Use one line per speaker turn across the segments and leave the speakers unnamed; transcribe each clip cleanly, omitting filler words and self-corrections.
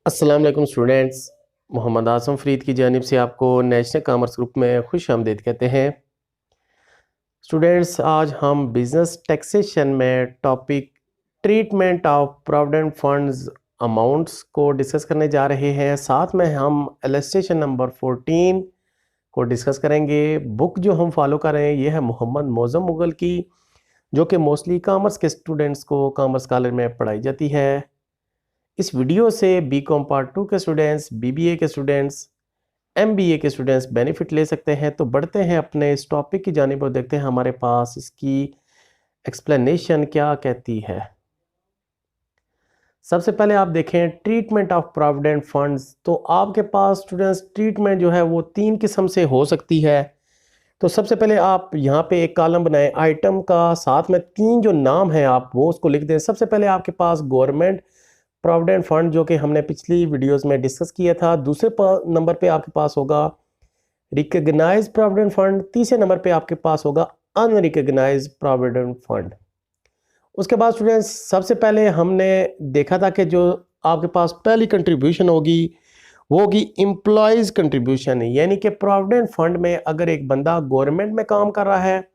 अस्सलाम वालेकुम स्टूडेंट्स। मोहम्मद आसम फरीद की जानिब से आपको नेशनल कॉमर्स ग्रुप में खुश आमदीद कहते हैं। स्टूडेंट्स, आज हम बिज़नेस टैक्सेशन में topic treatment of provident funds amounts को डिस्कस करने जा रहे हैं। साथ में हम इलस्ट्रेशन नंबर 14 को डिस्कस करेंगे। बुक जो हम फॉलो कर रहे हैं ये है मोहम्मद मोज़म मुग़ल की, जो कि मोस्टली कॉमर्स के स्टूडेंट्स को कॉमर्स कॉलेज में पढ़ाई जाती है। इस वीडियो से बीकॉम पार्ट 2 के स्टूडेंट्स, बीबीए के स्टूडेंट्स, एमबीए के स्टूडेंट्स बेनिफिट ले सकते हैं। तो बढ़ते हैं अपने इस टॉपिक की जानिब और देखते हैं हमारे पास इसकी एक्सप्लेनेशन क्या कहती है। सबसे पहले आप देखें ट्रीटमेंट ऑफ प्रोविडेंट फंड्स। तो आपके पास स्टूडेंट्स ट्रीटमेंट जो है वो 3 किस्म से हो सकती है। तो सबसे पहले आप यहाँ पे एक कॉलम बनाएं आइटम का, साथ में 3 जो नाम है आप वो उसको लिख दें। सबसे पहले आपके पास गवर्नमेंट प्रोविडेंट फंड, जो कि हमने पिछली वीडियोस में डिस्कस किया था। दूसरे नंबर पे आपके पास होगा रिकग्नाइज प्रोविडेंट फंड। तीसरे नंबर पे आपके पास होगा अनरिकग्नाइज प्रोविडेंट फंड। उसके बाद स्टूडेंट्स सबसे पहले हमने देखा था कि जो आपके पास पहली कंट्रीब्यूशन होगी वो होगी एम्प्लॉयज़ कंट्रीब्यूशन, यानी कि प्रोविडेंट फंड में अगर एक बंदा गवर्नमेंट में काम कर रहा है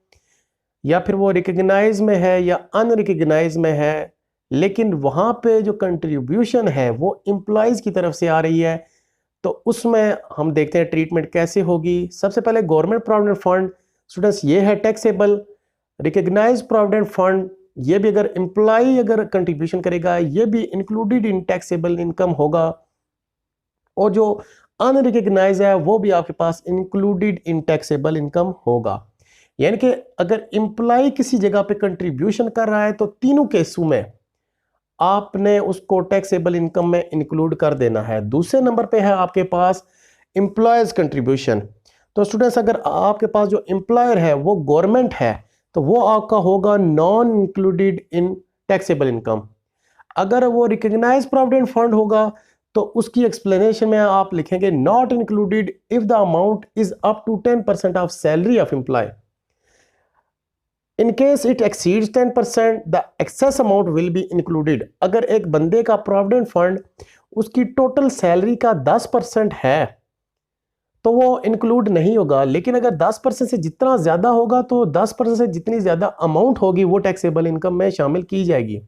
या फिर वो रिकग्नाइज में है या अनरिकग्नाइज में है, लेकिन वहाँ पे जो कंट्रीब्यूशन है वो एम्प्लॉयज़ की तरफ से आ रही है, तो उसमें हम देखते हैं ट्रीटमेंट कैसे होगी। सबसे पहले गवर्नमेंट प्रोविडेंट फंड स्टूडेंट्स ये है टैक्सेबल। रिकग्नाइज प्रोविडेंट फंड ये भी अगर एम्प्लॉय अगर कंट्रीब्यूशन करेगा ये भी इंक्लूडेड इन टैक्सेबल इनकम होगा, और जो अनरिकग्नाइज है वो भी आपके पास इंक्लूडेड इन टैक्सेबल इनकम होगा। यानी कि अगर एम्प्लॉय किसी जगह पे कंट्रीब्यूशन कर रहा है तो तीनों केसों में आपने उसको टैक्सेबल इनकम में इंक्लूड कर देना है। दूसरे नंबर पे है आपके पास एम्प्लॉयज कंट्रीब्यूशन। तो स्टूडेंट्स अगर आपके पास जो एम्प्लॉयर है वो गवर्नमेंट है तो वो आपका होगा non included in taxable income. अगर वो रिकग्नाइज प्रोविडेंट फंड होगा तो उसकी एक्सप्लेनेशन में आप लिखेंगे not included if the amount is up to 10% of salary of employee. In case it exceeds 10%, the excess amount will be included। अगर एक बंदे का प्रोविडेंट फंड उसकी टोटल सैलरी का 10% है तो वो इंक्लूड नहीं होगा, लेकिन अगर 10% से जितना ज़्यादा होगा तो 10% से जितनी ज़्यादा अमाउंट होगी वो टैक्सेबल इनकम में शामिल की जाएगी।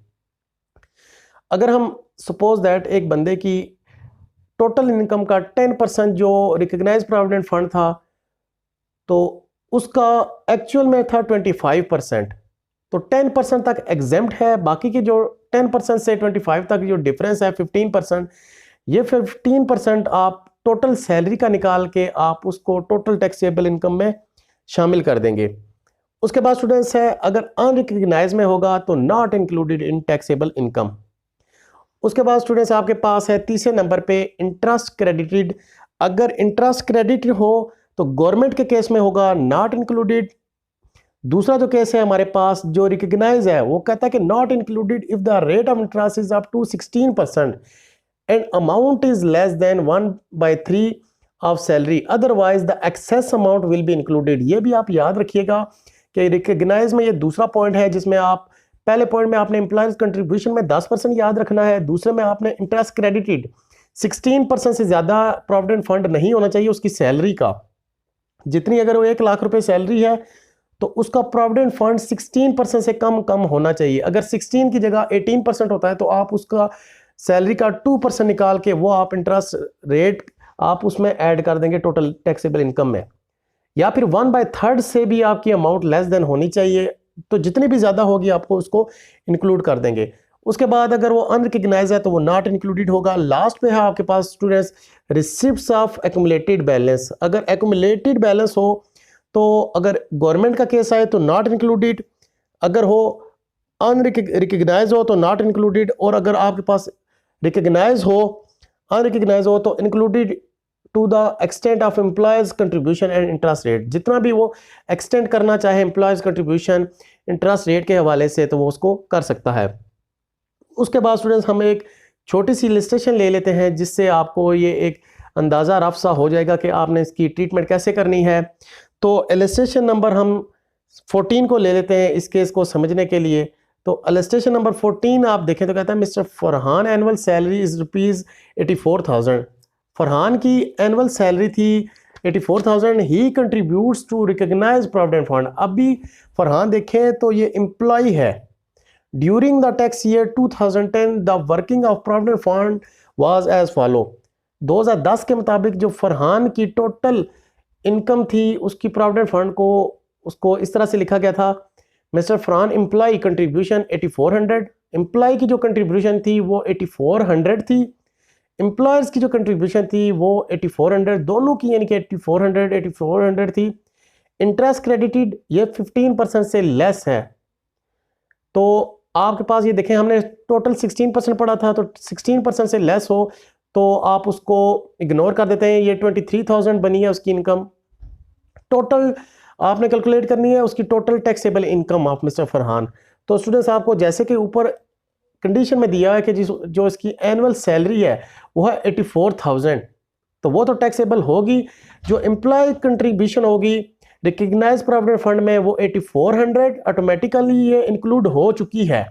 अगर हम सपोज दैट एक बंदे की टोटल इनकम का 10% जो रिकग्नाइज प्रोविडेंट फंड था तो उसका एक्चुअल में था 25%, तो 10% तक एग्जेम्प्ट है। बाकी के जो 10% से 25 तक जो डिफरेंस है 15%, ये 15% आप टोटल सैलरी का निकाल के आप उसको टोटल टैक्सेबल इनकम में शामिल कर देंगे। उसके बाद स्टूडेंट्स है अगर अनरिकग्नाइज में होगा तो not included in taxable income. उसके बाद स्टूडेंट्स आपके पास है तीसरे नंबर पे इंटरेस्ट क्रेडिटेड। अगर इंटरेस्ट क्रेडिट हो तो गवर्नमेंट के केस में होगा नॉट इंक्लूडेड। दूसरा जो केस है हमारे पास जो रिकग्नाइज है वो कहता है कि not included if the rate of interest is up to 16% and amount is less than 1/3 of salary, otherwise the excess amount will be included. ये भी आप याद रखिएगा कि रिकग्नाइज में ये दूसरा पॉइंट है जिसमें आप पहले पॉइंट में आपने एम्प्लॉयज कंट्रीब्यूशन में 10% याद रखना है, दूसरे में आपने इंटरेस्ट क्रेडिटेड 16% से ज्यादा प्रोविडेंट फंड नहीं होना चाहिए उसकी सैलरी का। जितनी अगर वो 1 लाख रुपए सैलरी है तो उसका प्रोविडेंट फंड 16% से कम होना चाहिए। अगर 16 की जगह 18% होता है तो आप उसका सैलरी का 2% निकाल के वो आप इंटरेस्ट रेट आप उसमें ऐड कर देंगे टोटल टैक्सेबल इनकम में। या फिर 1/3 से भी आपकी अमाउंट लेस देन होनी चाहिए, तो जितनी भी ज़्यादा होगी आपको उसको इंक्लूड कर देंगे। उसके बाद अगर वो अनरिकग्नाइज है तो वो नॉट इंक्लूडेड होगा। लास्ट पे है आपके पास students receipts of accumulated balance. अगर एक्युमुलेटेड बैलेंस हो तो अगर गवर्नमेंट का केस आए तो नॉट इंक्लूडेड, अगर हो अनरिकग्नाइज हो तो नॉट इंक्लूडेड, और अगर आपके पास रिकग्नाइज हो अनरिकग्नाइज हो तो included to the extent of employee's contribution and interest rate. जितना भी वो एक्सटेंड करना चाहे एम्प्लॉयज कंट्रीब्यूशन इंटरेस्ट रेट के हवाले से तो वो उसको कर सकता है। उसके बाद स्टूडेंट्स हम एक छोटी सी इलस्ट्रेशन ले लेते हैं जिससे आपको ये एक अंदाज़ा रफ सा हो जाएगा कि आपने इसकी ट्रीटमेंट कैसे करनी है। तो इलस्ट्रेशन नंबर हम 14 को ले लेते हैं इस केस को समझने के लिए। तो इलस्ट्रेशन नंबर 14 आप देखें तो कहता है mister Farhan annual salary is ₹84,000। Farhan की एनुअल सैलरी थी 84,000। He contributes to recognise provident fund. अभी फरहान देखें तो ये एम्प्लॉय है। During the tax year 2010 the working of provident fund was as follow. 2010 के मुताबिक जो फरहान की टोटल इनकम थी उसकी प्रोविडेंट फंड को उसको इस तरह से लिखा गया था, mister Farhan employee contribution 8400। Employee की जो कंट्रीब्यूशन थी वो 8400 थी, एम्प्लॉयर्स की जो कंट्रीब्यूशन थी वो 8400, दोनों की यानी कि 8400 थी। इंटरेस्ट क्रेडिटेड ये 15% से लेस है। तो आपके पास ये देखें हमने टोटल 16% पढ़ा था, तो 16% से लेस हो तो आप उसको इग्नोर कर देते हैं। ये 23,000 बनी है उसकी इनकम। टोटल आपने कैलकुलेट करनी है उसकी total taxable income of mister Farhan. तो स्टूडेंट्स आपको जैसे कि ऊपर कंडीशन में दिया है कि जो इसकी एनुअल सैलरी है वो है 84,000, तो वो तो टैक्सेबल होगी। जो एम्प्लॉय कंट्रीब्यूशन होगी रिकग्नाइज प्रोविडेंट फंड में वो 8400 ऑटोमेटिकली ये इंक्लूड हो चुकी है।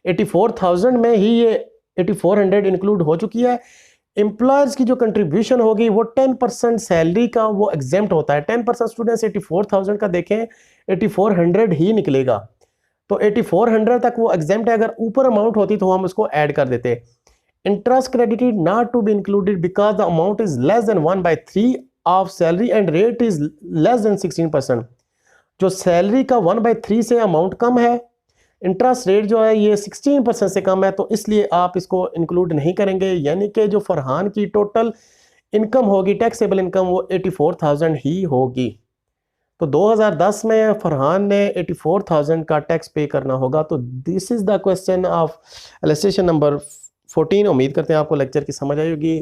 84,000 में ही ये 8400 इंक्लूड हो चुकी है। एम्प्लॉयर्स की जो कंट्रीब्यूशन होगी वो 10% सैलरी का वो एग्जेम्प्ट होता है। 10% स्टूडेंट्स 84,000 का देखें 8400 ही निकलेगा, तो 8400 तक वो एग्जेम्प्ट है। अगर ऊपर अमाउंट होती तो हम उसको ऐड कर देते। Interest credited not to be included because the amount is less than 1/3 of salary and rate is less than 16%। जो सैलरी का 1/3 से अमाउंट कम है, इंटरेस्ट रेट जो है ये 16% से कम है, तो इसलिए आप इसको इंक्लूड नहीं करेंगे। यानी कि जो फरहान की टोटल इनकम होगी टैक्सेबल इनकम वो 84,000 ही होगी। तो 2010 में फरहान ने 84,000 का टैक्स पे करना होगा। तो this is the question of illustration number 14। उम्मीद करते हैं आपको लेक्चर की समझ आई होगी।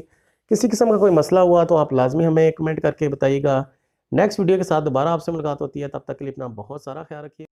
किसी किस्म का कोई मसला हुआ तो आप लाजमी हमें कमेंट करके बताइएगा। नेक्स्ट वीडियो के साथ दोबारा आपसे मुलाकात होती है, तब तक के लिए अपना बहुत सारा ख्याल रखिए।